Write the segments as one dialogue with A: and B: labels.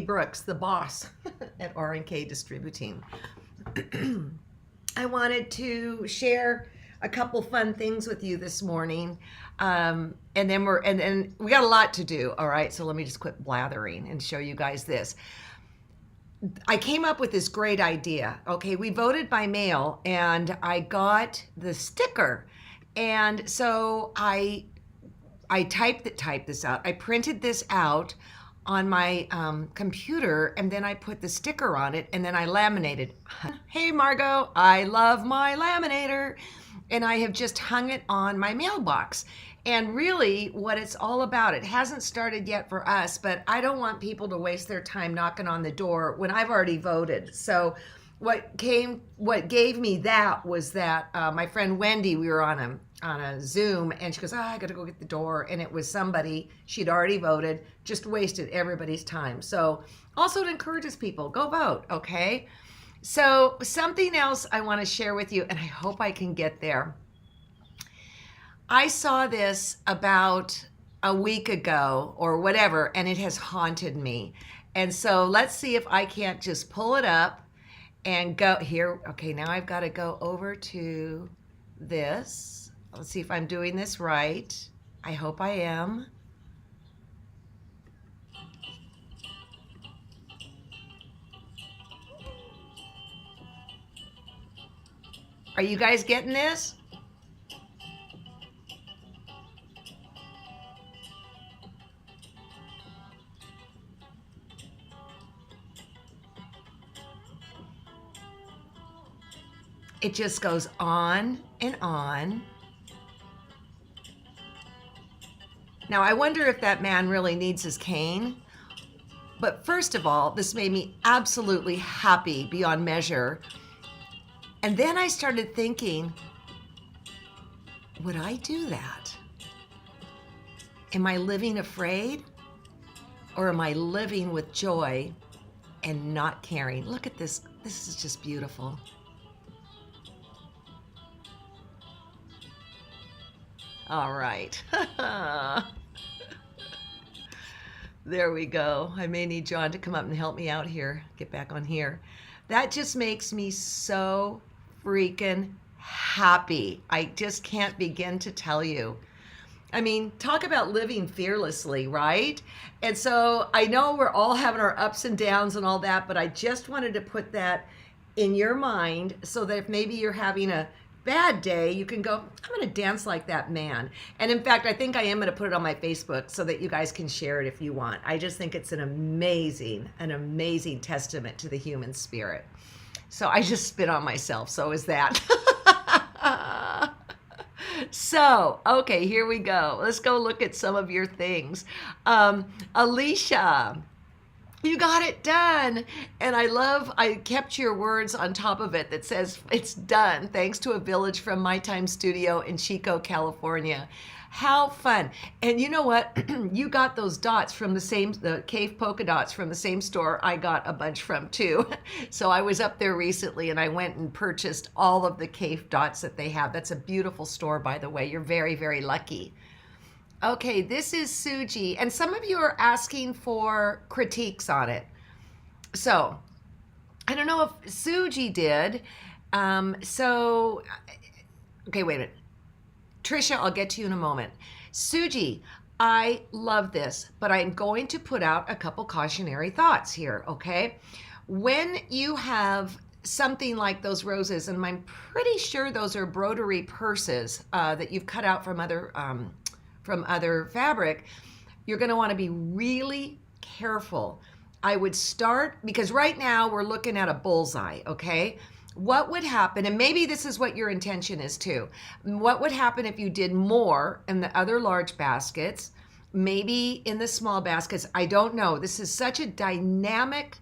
A: Brooks, the boss at R&K Distributing. I wanted to share a couple fun things with you this morning. And then we got a lot to do. All right. So let me just quit blathering and show you guys this. I came up with this great idea. Okay. We voted by mail and I got the sticker. And so I typed this out. I printed this out on my computer, and then I put the sticker on it, and then I laminated. Hey, Margot, I love my laminator. And I have just hung it on my mailbox. And really what it's all about, it hasn't started yet for us, but I don't want people to waste their time knocking on the door when I've already voted. So what gave me that was that my friend Wendy, we were on a Zoom, and she goes, I gotta go get the door. And it was somebody, she'd already voted, just wasted everybody's time. So also it encourages people, go vote, okay? So something else I wanna share with you, and I hope I can get there. I saw this about a week ago or whatever, and it has haunted me. And so let's see if I can't just pull it up and go here. Okay, now I've got to go over to this. Let's see if I'm doing this right. I hope I am. Are you guys getting this? It just goes on and on. Now, I wonder if that man really needs his cane. But first of all, this made me absolutely happy beyond measure. And then I started thinking, would I do that? Am I living afraid? Or am I living with joy and not caring? Look at this. This is just beautiful. All right. There we go. I may need John to come up and help me out here. Get back on here. That just makes me so freaking happy. I just can't begin to tell you. I mean, talk about living fearlessly, right? And so I know we're all having our ups and downs and all that, but I just wanted to put that in your mind so that if maybe you're having a bad day, you can go, I'm going to dance like that man. And in fact, I think I am going to put it on my Facebook so that you guys can share it if you want. I just think it's an amazing testament to the human spirit. So I just spit on myself. So is that. So, okay, here we go. Let's go look at some of your things. Alicia, you got it done. And I kept your words on top of it that says it's done thanks to a village from My Time Studio in Chico, California. How fun. And you know what? You got those dots from the cave polka dots from the same store I got a bunch from too. So I was up there recently and I went and purchased all of the cave dots that they have. That's a beautiful store, by the way. You're very, very lucky. Okay, this is Suji, and some of you are asking for critiques on it. So, I don't know if Suji did. Okay, wait a minute. Trisha, I'll get to you in a moment. Suji, I love this, but I'm going to put out a couple cautionary thoughts here, okay? When you have something like those roses, and I'm pretty sure those are broderie purses that you've cut out from other fabric, you're going to want to be really careful. I would start, because right now we're looking at a bullseye, okay? What would happen, and maybe this is what your intention is too, what would happen if you did more in the other large baskets, maybe in the small baskets? I don't know. This is such a dynamic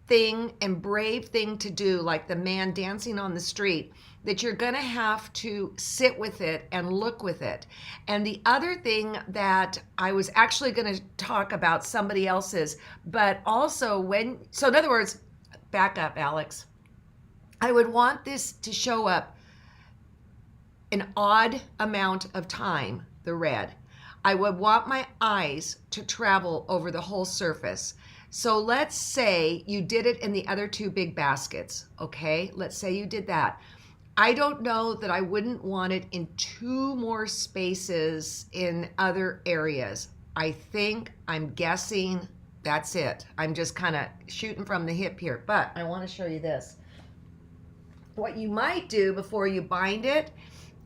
A: thing and brave thing to do, like the man dancing on the street, that you're going to have to sit with it and look with it. And the other thing that I was actually going to talk about somebody else's, but also so in other words, back up, Alex. I would want this to show up an odd amount of time, the red. I would want my eyes to travel over the whole surface. So let's say you did it in the other two big baskets, okay? Let's say you did that. I don't know that I wouldn't want it in two more spaces in other areas. I'm guessing that's it. I'm just kind of shooting from the hip here, but I want to show you this. What you might do before you bind it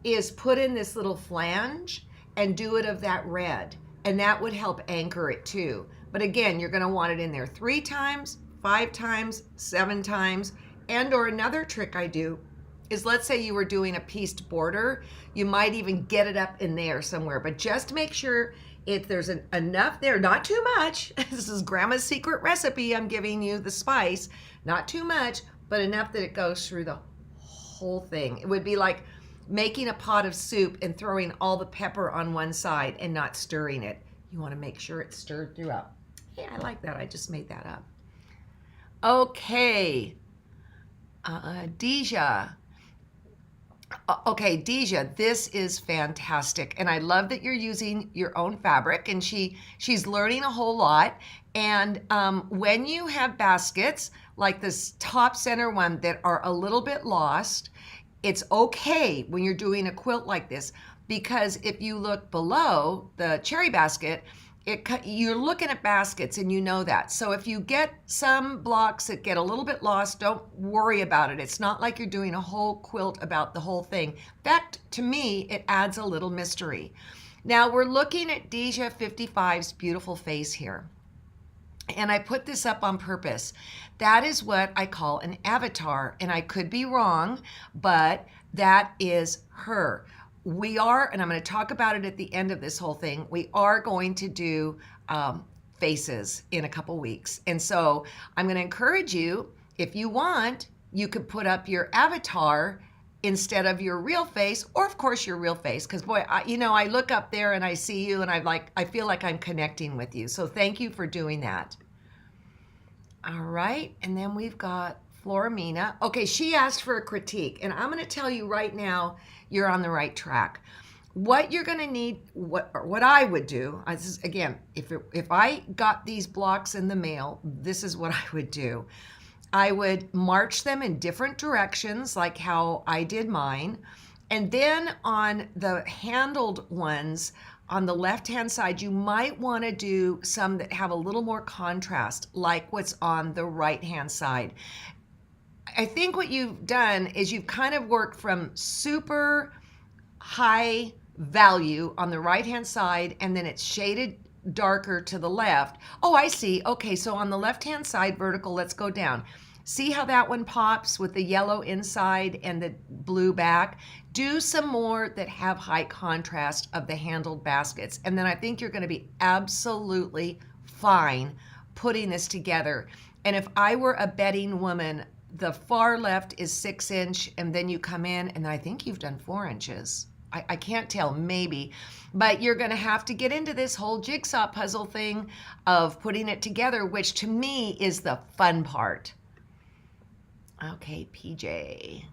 A: is put in this little flange and do it of that red, and that would help anchor it too. But again, you're going to want it in there 3 times, 5 times, 7 times. And or another trick I do is, let's say you were doing a pieced border, you might even get it up in there somewhere, but just make sure if there's enough there, not too much. This is Grandma's secret recipe. I'm giving you the spice, not too much, but enough that it goes through the whole thing. It would be like making a pot of soup and throwing all the pepper on one side and not stirring it. You want to make sure it's stirred throughout. Hey, I like that. I just made that up. Okay. Deja. Okay, Deja, this is fantastic. And I love that you're using your own fabric, and she's learning a whole lot. And when you have baskets like this top center one that are a little bit lost, it's okay when you're doing a quilt like this, because if you look below the cherry basket, you're looking at baskets and you know that. So if you get some blocks that get a little bit lost, don't worry about it. It's not like you're doing a whole quilt about the whole thing. In fact, to me, it adds a little mystery. Now we're looking at Deja 55's beautiful face here. And I put this up on purpose. That is what I call an avatar, and I could be wrong, but that is her. We are, and I'm going to talk about it at the end of this whole thing, we are going to do faces in a couple weeks. And so I'm going to encourage you, if you want, you could put up your avatar instead of your real face, or of course your real face, because boy, I look up there and I see you and I feel like I'm connecting with you. So thank you for doing that. All right, and then we've got Floramina. Okay, she asked for a critique, and I'm going to tell you right now, you're on the right track. What you're going to need, what I would do, again, if I got these blocks in the mail, this is what I would do. I would march them in different directions, like how I did mine. And then on the handled ones, on the left-hand side, you might want to do some that have a little more contrast, like what's on the right-hand side. I think what you've done is you've kind of worked from super high value on the right-hand side, and then it's shaded darker to the left. Oh, I see. Okay, so on the left-hand side, vertical, let's go down. See how that one pops with the yellow inside and the blue back? Do some more that have high contrast of the handled baskets. And then I think you're going to be absolutely fine putting this together. And if I were a betting woman, the far left is 6 inch, and then you come in, and I think you've done 4 inches. I can't tell, maybe. But you're going to have to get into this whole jigsaw puzzle thing of putting it together, which to me is the fun part. Okay, PJ.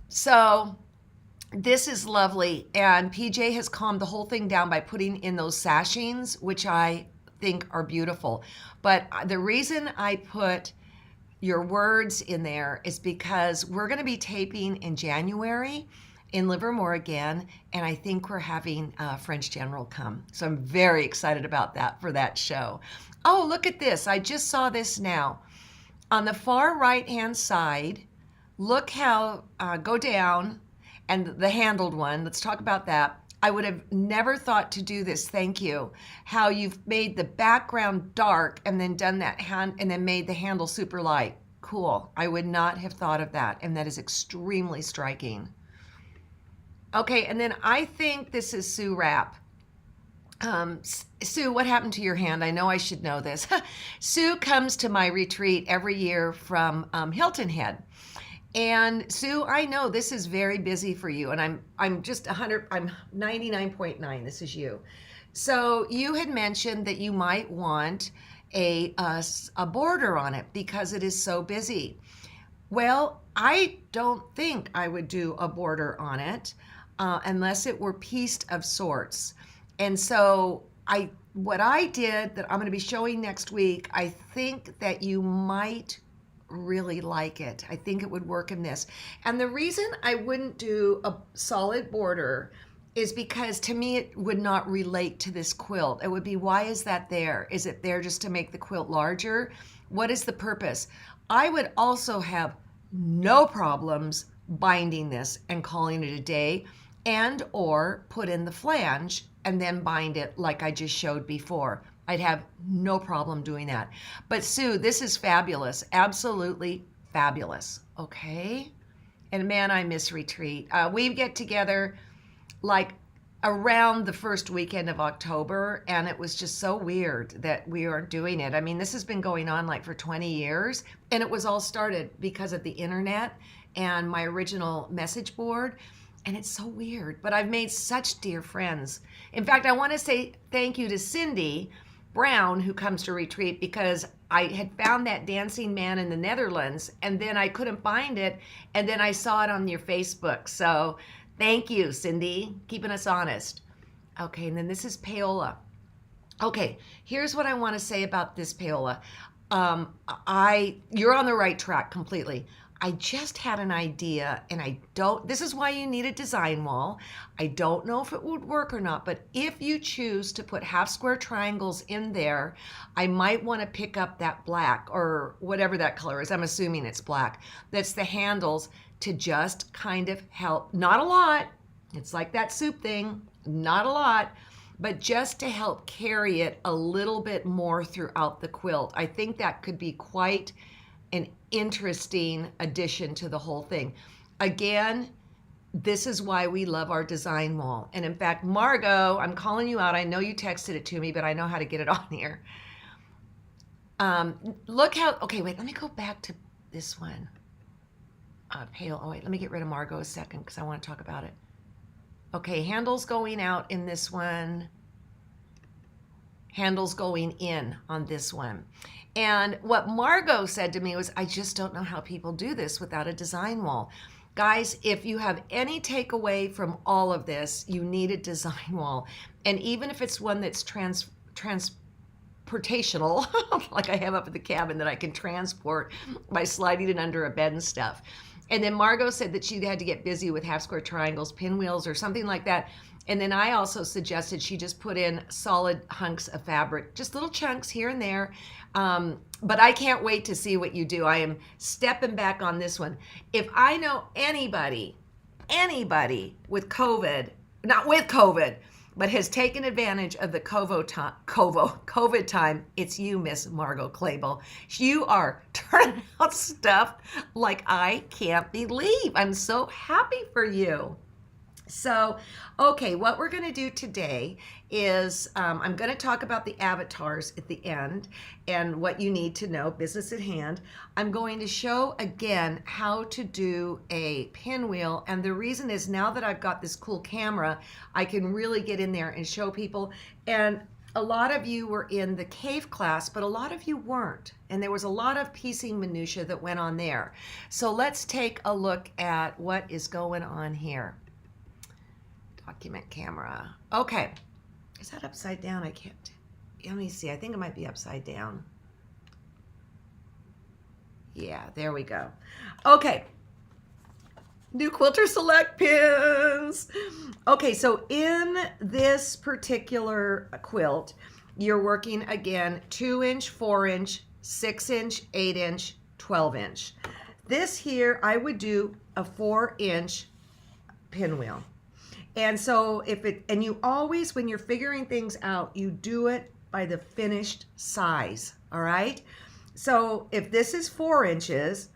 A: So this is lovely, and PJ has calmed the whole thing down by putting in those sashings, which I think are beautiful. But the reason I put your words in there is because we're going to be taping in January in Livermore again, and I think we're having French General come. So I'm very excited about that for that show. Oh, look at this. I just saw this now. On the far right-hand side, look how, go down, and the handled one, let's talk about that. I would have never thought to do this, thank you. How you've made the background dark and then done that hand, and then made the handle super light. Cool. I would not have thought of that, and that is extremely striking. Okay, and then I think this is Sue Rapp. Sue, what happened to your hand? I know I should know this. Sue comes to my retreat every year from Hilton Head. And Sue, I know this is very busy for you, and I'm just 99.9, this is you. So you had mentioned that you might want a border on it because it is so busy. Well, I don't think I would do a border on it unless it were pieced of sorts. And so what I did that I'm going to be showing next week, I think that you might really like it. I think it would work in this. And the reason I wouldn't do a solid border is because to me it would not relate to this quilt. It would be, why is that there? Is it there just to make the quilt larger? What is the purpose? I would also have no problems binding this and calling it a day, and or put in the flange and then bind it like I just showed before. I'd have no problem doing that. But Sue, this is fabulous. Absolutely fabulous. Okay. And man, I miss retreat. We get together like around the first weekend of October, and it was just so weird that we aren't doing it. I mean, this has been going on like for 20 years, and it was all started because of the internet and my original message board. And it's so weird, but I've made such dear friends. In fact, I want to say thank you to Cindy Brown, who comes to retreat, because I had found that dancing man in the Netherlands, and then I couldn't find it, and then I saw it on your Facebook. So thank you, Cindy, keeping us honest. Okay, and then this is payola. Okay, here's what I want to say about this payola. You're on the right track completely. I just had an idea, and this is why you need a design wall. I don't know if it would work or not, but if you choose to put half square triangles in there, I might want to pick up that black or whatever that color is. I'm assuming it's black. That's the handles, to just kind of help, not a lot. It's like that soup thing, not a lot, but just to help carry it a little bit more throughout the quilt. I think that could be quite an interesting addition to the whole thing. Again, this is why we love our design wall. And in fact, Margot, I'm calling you out. I know you texted it to me, but I know how to get it on here. Look how, okay, wait, let me go back to this one. Pale, oh wait, let me get rid of Margot a second because I want to talk about it. Okay, handles going out in this one. Handles going in on this one. And what Margot said to me was, I just don't know how people do this without a design wall. Guys, if you have any takeaway from all of this, you need a design wall. And even if it's one that's transportational, like I have up at the cabin that I can transport by sliding it under a bed and stuff. And then Margot said that she had to get busy with half square triangles, pinwheels, or something like that. And then I also suggested she just put in solid hunks of fabric, just little chunks here and there. But I can't wait to see what you do. I am stepping back on this one. If I know anybody with COVID, not with COVID, but has taken advantage of the COVID time, it's you, Miss Margot Clable. You are turning out stuff like I can't believe. I'm so happy for you. So, okay, what we're going to do today is I'm going to talk about the avatars at the end and what you need to know, business at hand. I'm going to show again how to do a pinwheel, and the reason is now that I've got this cool camera, I can really get in there and show people. And a lot of you were in the cave class, but a lot of you weren't, and there was a lot of piecing minutia that went on there. So let's take a look at what is going on here. Document camera. Okay. Is that upside down? I can't. Let me see. I think it might be upside down. Yeah, there we go. Okay. New Quilter Select pins. Okay, so in this particular quilt, you're working again 2-inch, 4-inch, 6-inch, 8-inch, 12-inch. This here, I would do a 4-inch pinwheel. And so and you always, when you're figuring things out, you do it by the finished size, all right? So if this is 4 inches,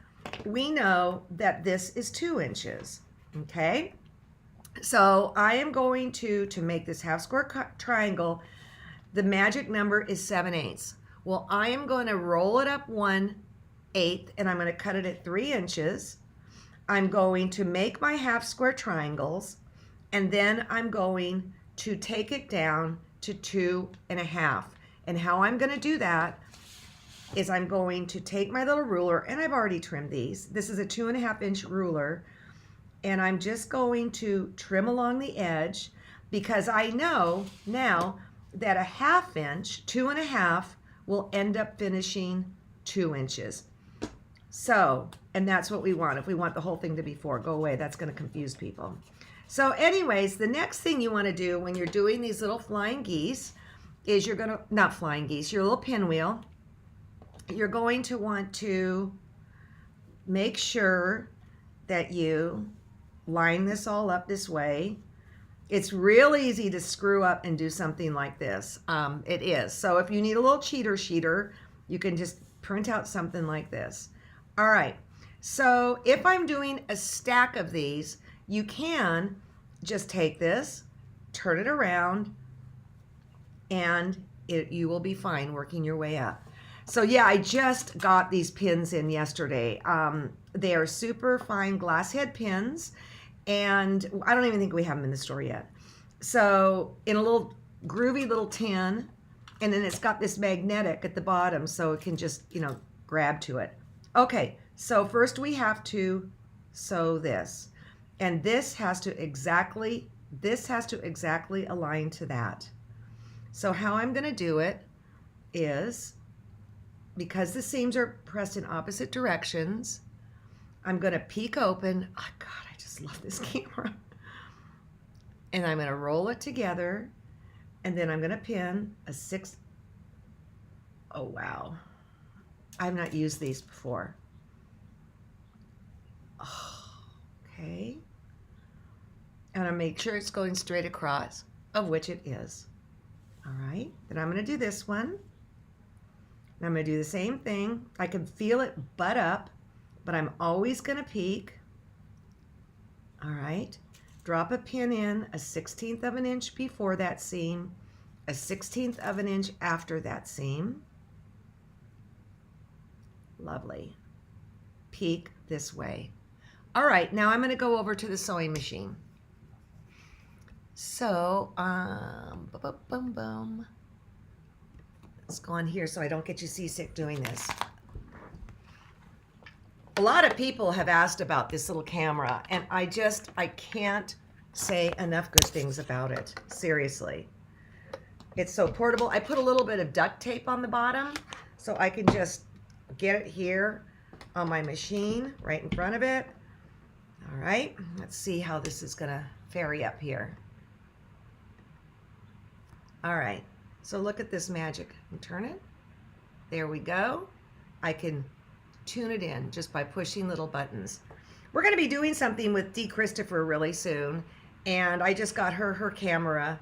A: we know that this is 2 inches, okay? So I am going to make this half square triangle, the magic number is 7/8. Well, I am going to roll it up 1/8, and I'm going to cut it at 3 inches. I'm going to make my half square triangles, and then I'm going to take it down to 2.5. And how I'm going to do that is I'm going to take my little ruler, and I've already trimmed these. This is a 2.5-inch ruler, and I'm just going to trim along the edge, because I know now that a 1/2 inch, 2.5, will end up finishing 2 inches. So, and that's what we want. If we want the whole thing to be 4, go away. That's going to confuse people. So anyways, the next thing you want to do when you're doing these little flying geese is you're going to, not flying geese, your little pinwheel, you're going to want to make sure that you line this all up this way. It's real easy to screw up and do something like this. It is. So if you need a little cheater sheeter, you can just print out something like this. All right. So if I'm doing a stack of these, you can just take this, turn it around, and you will be fine working your way up. So yeah, I just got these pins in yesterday. They are super fine glass head pins. And I don't even think we have them in the store yet. So in a little groovy little tin, and then it's got this magnetic at the bottom so it can just, grab to it. Okay, so first we have to sew this. And this has to exactly align to that. So how I'm going to do it is, because the seams are pressed in opposite directions, I'm going to peek open. Oh God, I just love this camera. And I'm going to roll it together, and then I'm going to pin a 6. Oh wow, I've not used these before. Oh, okay, and I make sure it's going straight across, of which it is. All right, then I'm going to do this one. And I'm going to do the same thing. I can feel it butt up, but I'm always going to peek. All right, drop a pin in 1/16 of an inch before that seam, 1/16 of an inch after that seam. Lovely. Peek this way. All right, now I'm going to go over to the sewing machine. So, let's go on here so I don't get you seasick doing this. A lot of people have asked about this little camera, and I can't say enough good things about it. Seriously. It's so portable. I put a little bit of duct tape on the bottom so I can just get it here on my machine right in front of it. All right, let's see how this is going to ferry up here. All right, so look at this magic. And turn it. There we go. I can tune it in just by pushing little buttons. We're going to be doing something with Dee Christopher really soon, and I just got her camera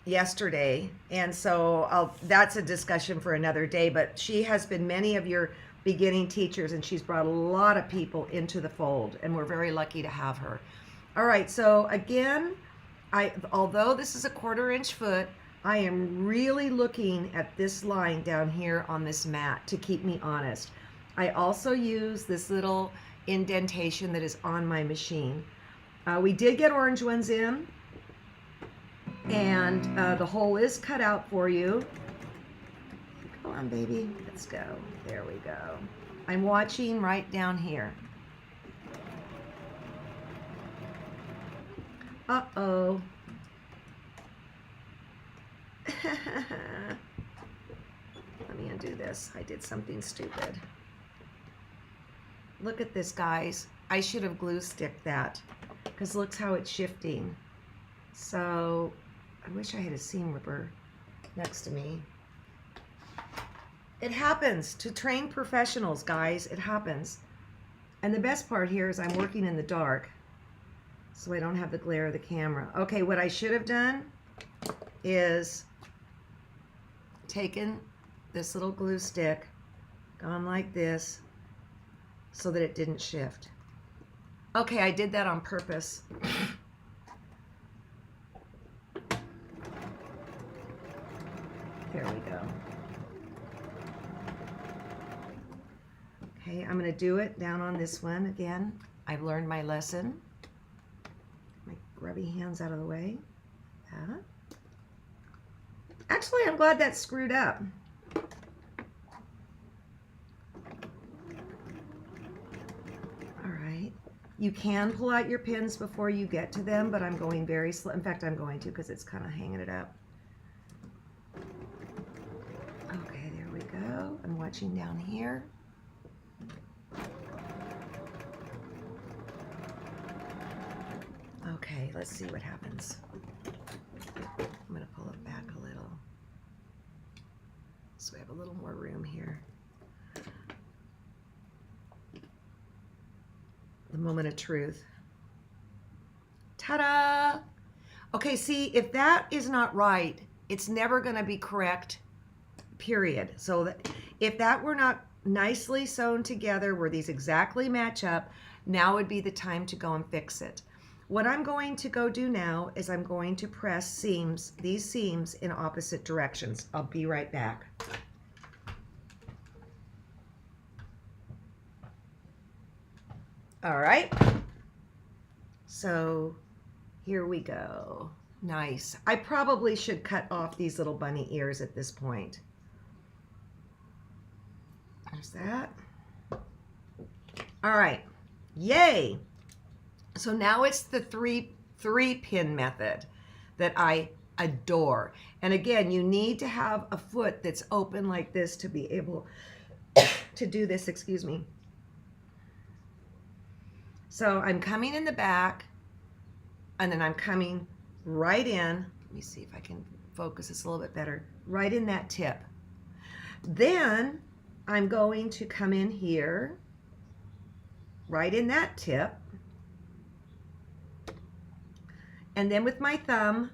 A: yesterday, and so that's a discussion for another day, but she has been many of your beginning teachers, and she's brought a lot of people into the fold, and we're very lucky to have her. All right, so again, although this is a 1/4 inch foot, I am really looking at this line down here on this mat to keep me honest. I also use this little indentation that is on my machine. We did get orange ones in, and the hole is cut out for you. Come on, baby. Let's go. There we go. I'm watching right down here. Uh-oh. Let me undo this. I did something stupid. Look at this, guys. I should have glue sticked that, because look how it's shifting. So I wish I had a seam ripper next to me. It happens to trained professionals, guys. It happens. And the best part here is I'm working in the dark, so I don't have the glare of the camera. Okay, what I should have done is taken this little glue stick, gone like this, so that it didn't shift. Okay, I did that on purpose. There we go. Okay, I'm going to do it down on this one again. I've learned my lesson. My grubby hands out of the way. That. Actually, I'm glad that's screwed up. All right. You can pull out your pins before you get to them, but I'm going very slow. In fact, I'm going to, because it's kind of hanging it up. stitching down here. Okay, let's see what happens. I'm going to pull it back a little so we have a little more room here. The moment of truth. Ta-da! Okay, see, if that is not right, it's never going to be correct, period. So that if that were not nicely sewn together where these exactly match up, now would be the time to go and fix it. What I'm going to go do now is I'm going to press seams, these seams in opposite directions. I'll be right back. All right. So here we go. Nice. I probably should cut off these little bunny ears at this point. There's that. All right. Yay. So now it's the three pin method that I adore. And again, you need to have a foot that's open like this to be able to do this, excuse me. So I'm coming in the back and then I'm coming right in. Let me see if I can focus this a little bit better. Right in that tip. Then I'm going to come in here, right in that tip. And then with my thumb,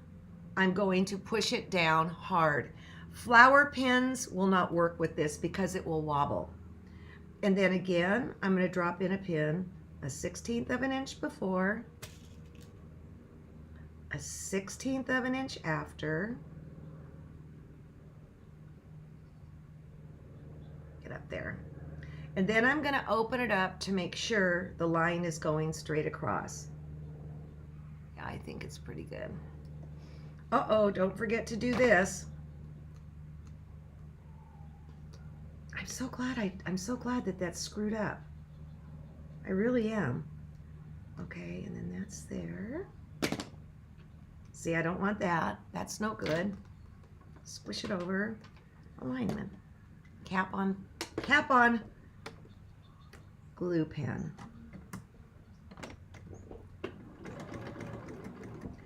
A: I'm going to push it down hard. Flower pins will not work with this because it will wobble. And then again, I'm going to drop in a pin, a 1/16 of an inch before, a 1/16 of an inch after. Get up there. And then I'm going to open it up to make sure the line is going straight across. I think it's pretty good. Uh-oh, don't forget to do this. I'm so glad that that's screwed up. I really am. Okay, and then that's there. See, I don't want that. That's no good. Squish it over. Alignment. Cap on glue pen.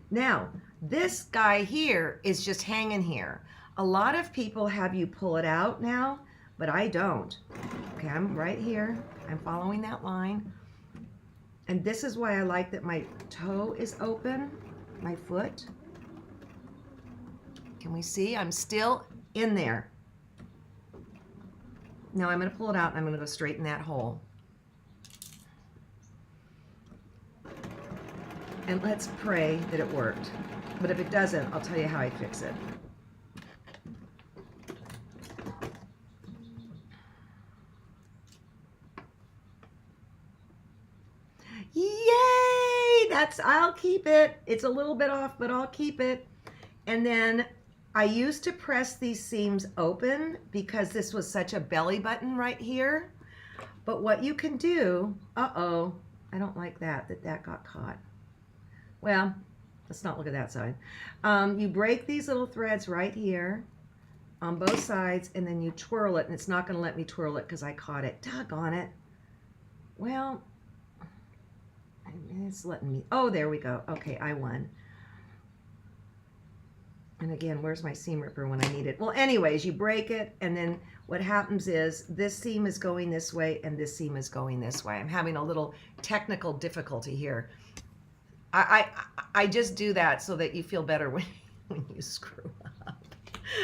A: Now, this guy here is just hanging here. A lot of people have you pull it out now, but I don't. Okay, I'm right here. I'm following that line. And this is why I like that my toe is open, my foot. Can we see? I'm still in there. Now I'm going to pull it out and I'm going to go straight in that hole. And let's pray that it worked. But if it doesn't, I'll tell you how I fix it. Yay! I'll keep it. It's a little bit off, but I'll keep it. And then I used to press these seams open because this was such a belly button right here. But what you can do, uh-oh, I don't like that got caught. Well, let's not look at that side. You break these little threads right here on both sides, and then you twirl it, and it's not going to let me twirl it because I caught it. Doggone it. Well, it's letting me. Oh, there we go. Okay, I won. And again, where's my seam ripper when I need it? Well, anyways, you break it, and then what happens is this seam is going this way, and this seam is going this way. I'm having a little technical difficulty here. I just do that so that you feel better when you screw up.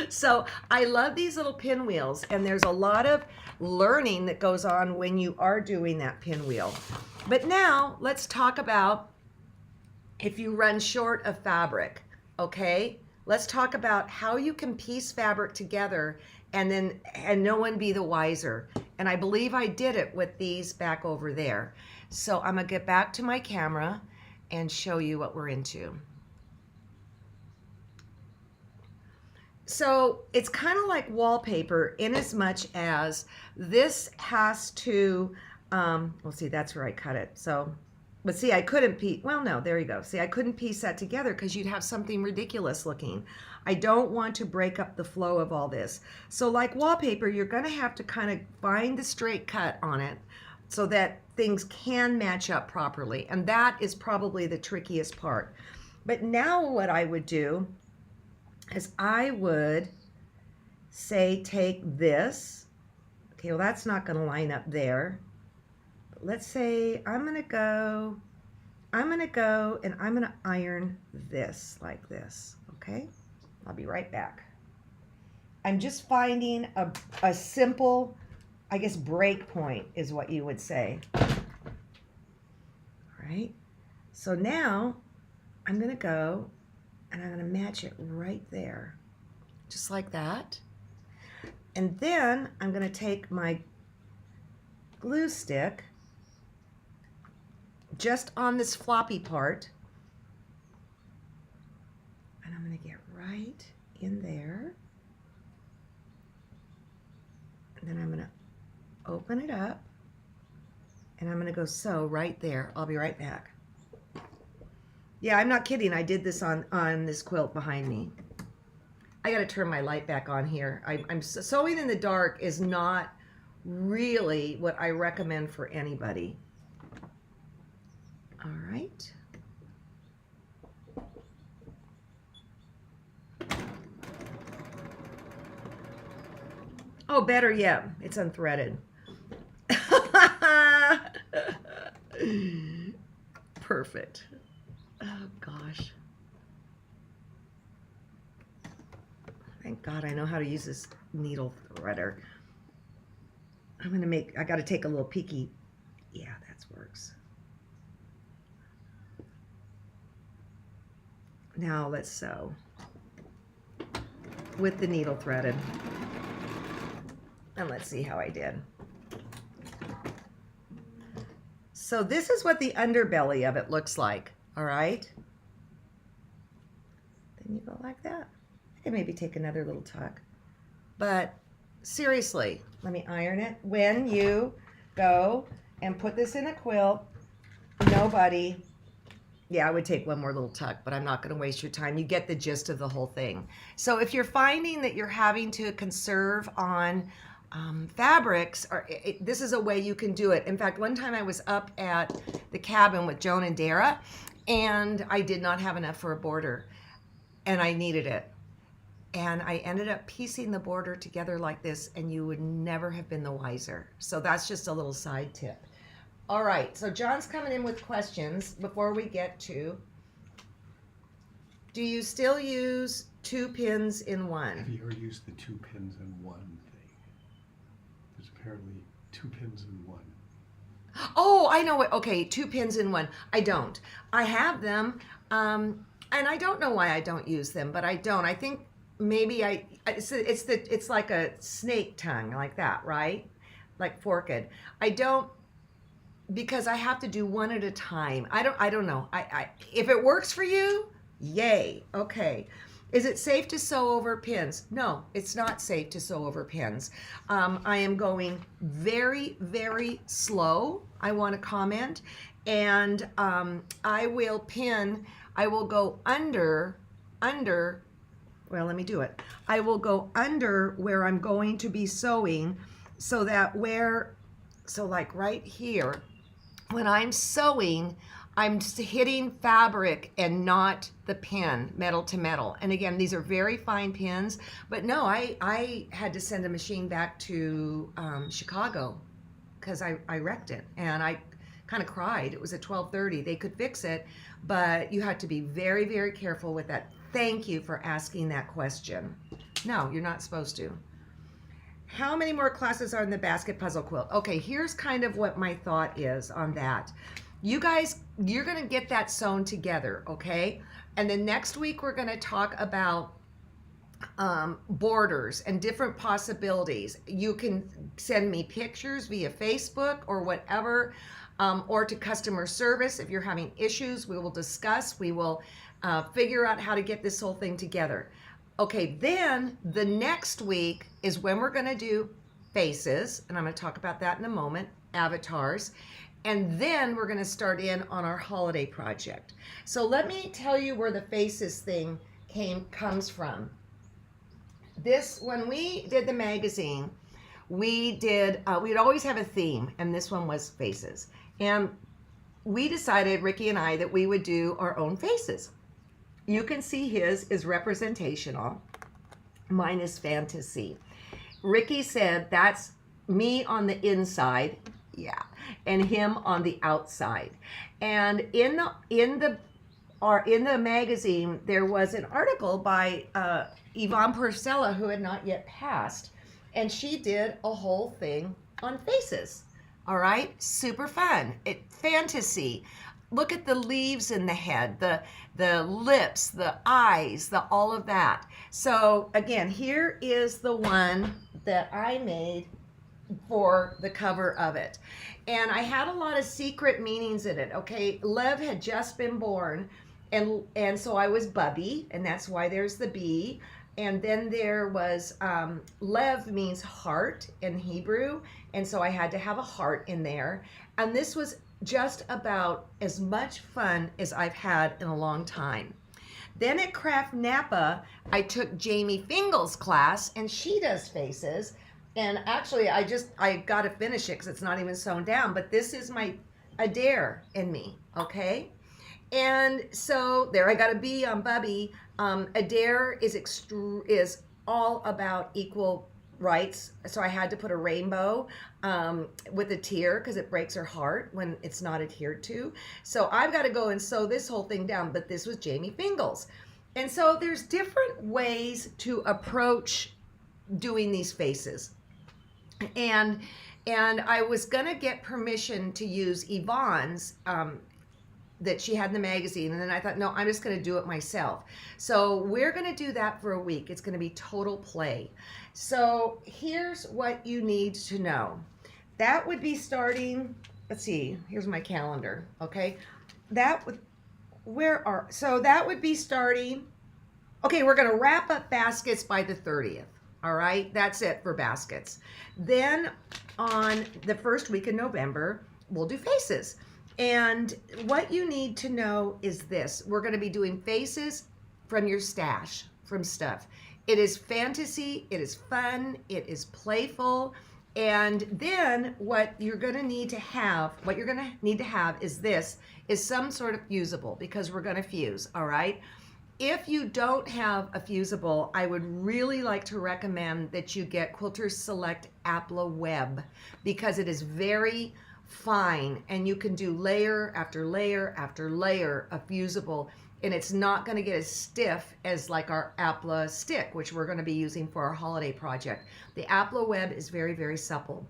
A: So I love these little pinwheels, and there's a lot of learning that goes on when you are doing that pinwheel. But now let's talk about if you run short of fabric, okay? Let's talk about how you can piece fabric together and no one be the wiser. And I believe I did it with these back over there. So I'm gonna get back to my camera and show you what we're into. So it's kind of like wallpaper in as much as this has to, well, see, that's where I cut it. So But see, I couldn't piece, well, no, there you go. See, I couldn't piece that together because you'd have something ridiculous looking. I don't want to break up the flow of all this. So like wallpaper, you're going to have to kind of find the straight cut on it so that things can match up properly. And that is probably the trickiest part. But now what I would do is I would say take this. Okay, well, that's not going to line up there. Let's say I'm going to go and I'm going to iron this like this, okay? I'll be right back. I'm just finding a simple, I guess, break point is what you would say. All right, so now I'm going to go and I'm going to match it right there, just like that. And then I'm going to take my glue stick just on this floppy part, and I'm going to get right in there, and then I'm going to open it up, and I'm going to go sew right there. I'll be right back. Yeah, I'm not kidding. I did this on this quilt behind me. I got to turn my light back on here. I'm sewing in the dark is not really what I recommend for anybody. All right. Oh, better yet, it's unthreaded. Perfect. Oh, gosh. Thank God I know how to use this needle threader. I got to take a little peeky. Yeah, that works. Now let's sew with the needle threaded. And let's see how I did. So this is what the underbelly of it looks like, all right? Then you go like that. I can maybe take another little tuck. But seriously, let me iron it. When you go and put this in a quilt, nobody... Yeah, I would take one more little tuck, but I'm not going to waste your time. You get the gist of the whole thing. So if you're finding that you're having to conserve on fabrics, this is a way you can do it. In fact, one time I was up at the cabin with Joan and Dara, and I did not have enough for a border, and I needed it. And I ended up piecing the border together like this, and you would never have been the wiser. So that's just a little side tip. All right, so John's coming in with questions before we get to, do you still use 2 pins in one?
B: Have you ever used the 2 pins in one thing? There's apparently 2 pins in one.
A: Oh, I know what, okay, 2 pins in one. I don't. I have them, and I don't know why I don't use them, but I don't. I think maybe it's like a snake tongue, like that, right? Like forked. I don't, because I have to do one at a time. I don't know. If it works for you, yay. Okay. Is it safe to sew over pins? No, it's not safe to sew over pins. I am going very, very slow, I want to comment. And I will go under, well, let me do it. I will go under where I'm going to be sewing, so that so like right here, when I'm sewing, I'm hitting fabric and not the pin, metal to metal. And again, these are very fine pins, but no, I had to send a machine back to Chicago because I wrecked it, and I kind of cried. It was at 12:30. They could fix it, but you had to be very, very careful with that. Thank you for asking that question. No, you're not supposed to. How many more classes are in the basket puzzle quilt? Okay, here's kind of what my thought is on that. You guys, you're going to get that sewn together, okay? And then next week we're going to talk about borders and different possibilities. You can send me pictures via Facebook or whatever, or to customer service. If you're having issues, we will discuss. We will figure out how to get this whole thing together. Okay, then the next week is when we're going to do faces, and I'm going to talk about that in a moment, avatars. And then we're going to start in on our holiday project. So let me tell you where the faces thing comes from. This, when we did the magazine, we'd always have a theme, and this one was faces. And we decided, Ricky and I, that we would do our own faces. You can see his is representational. Mine is fantasy. Ricky said that's me on the inside, yeah, and him on the outside. And in the magazine, there was an article by Yvonne Porcella, who had not yet passed, and she did a whole thing on faces. All right, super fun. Fantasy. Look at the leaves in the head, the lips, the eyes, all of that. So again, here is the one that I made for the cover of it. And I had a lot of secret meanings in it. Okay, Lev had just been born, and so I was Bubby, and that's why there's the B. And then there was Lev means heart in Hebrew, and so I had to have a heart in there. And this was just about as much fun as I've had in a long time. Then at Craft Napa, I took Jamie Fingal's class, and she does faces. And actually, I got to finish it because it's not even sewn down. But this is my Adair in me, okay? And so there, I got a B on Bubby. Adair is all about equal rights. So I had to put a rainbow with a tear because it breaks her heart when it's not adhered to. So I've got to go and sew this whole thing down. But this was Jamie Fingal's. And so there's different ways to approach doing these faces. And I was gonna get permission to use Yvonne's that she had in the magazine, and then I thought, no, I'm just gonna do it myself. So we're gonna do that for a week. It's gonna be total play. So here's what you need to know. That would be starting, let's see, here's my calendar, okay? That would be starting, okay, we're gonna wrap up baskets by the 30th. All right, that's it for baskets. Then on the first week in November, we'll do faces. And what you need to know is this. We're going to be doing faces from your stash, from stuff. It is fantasy, it is fun, it is playful. And then what you're going to need to have is some sort of fusible, because we're going to fuse, all right? If you don't have a fusible, I would really like to recommend that you get Quilters Select Appli-Web, because it is very fine and you can do layer after layer after layer of fusible, and it's not going to get as stiff as like our Appli stick, which we're going to be using for our holiday project. The Appli-Web is very, very supple.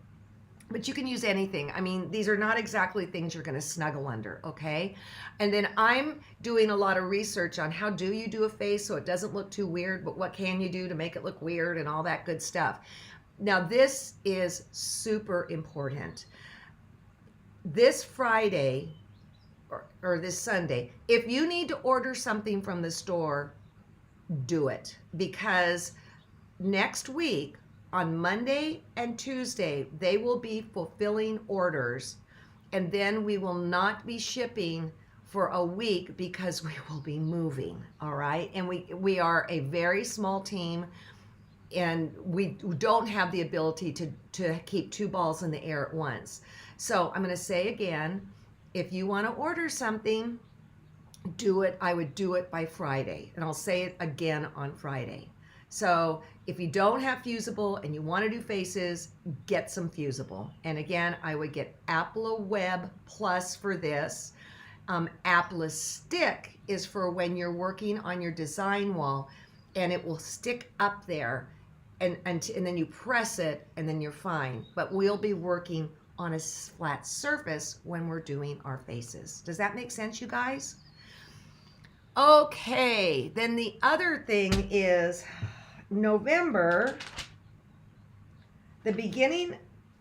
A: But you can use anything. I mean, these are not exactly things you're going to snuggle under, okay? And then I'm doing a lot of research on how do you do a face so it doesn't look too weird, but what can you do to make it look weird and all that good stuff. Now, this is super important. This Friday or this Sunday, if you need to order something from the store, do it. Because next week, on Monday and Tuesday, they will be fulfilling orders, and then we will not be shipping for a week because we will be moving, all right? And we are a very small team, and we don't have the ability to keep two balls in the air at once. So I'm gonna say again, if you wanna order something, do it. I would do it by Friday, and I'll say it again on Friday. So if you don't have fusible and you want to do faces, get some fusible. And again, I would get Appli-Web Plus for this. Appli Stick is for when you're working on your design wall and it will stick up there, and then you press it and then you're fine. But we'll be working on a flat surface when we're doing our faces. Does that make sense, you guys? Okay, then the other thing is November, the beginning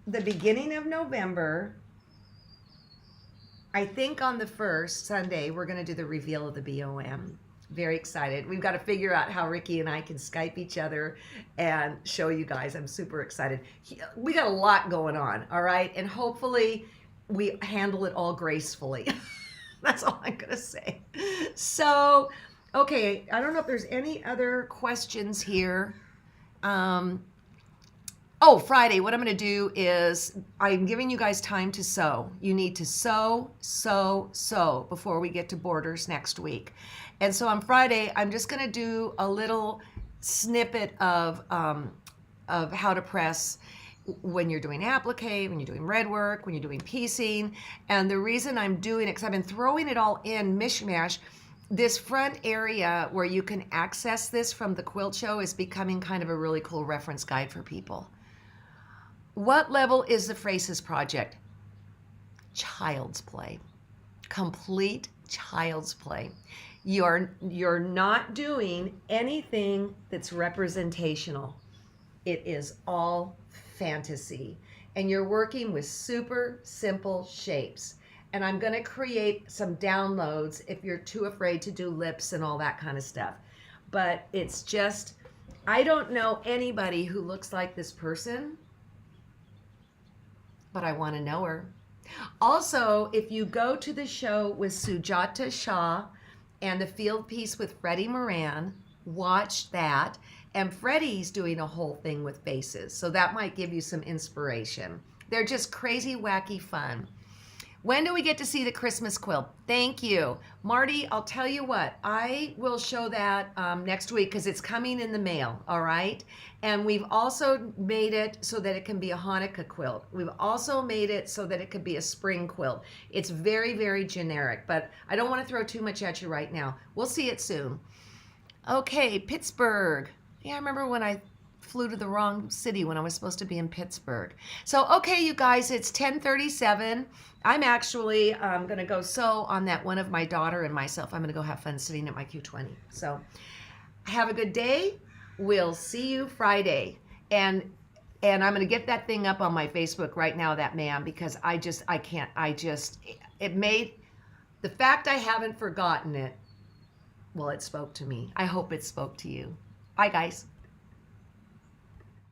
A: of November, I think on the first Sunday, we're going to do the reveal of the BOM. Very excited. We've got to figure out how Ricky and I can Skype each other and show you guys. I'm super excited. We got a lot going on, all right? And hopefully we handle it all gracefully. That's all I'm gonna say. So, okay, I don't know if there's any other questions here. Oh, Friday, what I'm going to do is I'm giving you guys time to sew. You need to sew, sew, sew before we get to borders next week. And so on Friday, I'm just going to do a little snippet of how to press when you're doing applique, when you're doing red work, when you're doing piecing. And the reason I'm doing it, because I've been throwing it all in mishmash, this front area where you can access this from the quilt show is becoming kind of a really cool reference guide for people. What level is the Phrases project? Child's play. Complete child's play. You're not doing anything that's representational. It is all fantasy. And you're working with super simple shapes. And I'm going to create some downloads if you're too afraid to do lips and all that kind of stuff. But it's just, I don't know anybody who looks like this person, but I want to know her. Also, if you go to the show with Sujata Shah and the field piece with Freddie Moran, watch that. And Freddie's doing a whole thing with faces, so that might give you some inspiration. They're just crazy, wacky fun. When do we get to see the Christmas quilt? Thank you. Marty, I'll tell you what, I will show that next week because it's coming in the mail, all right? And we've also made it so that it can be a Hanukkah quilt. We've also made it so that it could be a spring quilt. It's very, very generic, but I don't want to throw too much at you right now. We'll see it soon. Okay, Pittsburgh. Yeah, I remember when I flew to the wrong city when I was supposed to be in Pittsburgh. So, okay, you guys, it's 10:37. I'm actually going to go sew on that one of my daughter and myself. I'm going to go have fun sitting at my Q20. So, have a good day. We'll see you Friday. And I'm going to get that thing up on my Facebook right now, that man, because it made, the fact I haven't forgotten it, well, it spoke to me. I hope it spoke to you. Bye, guys.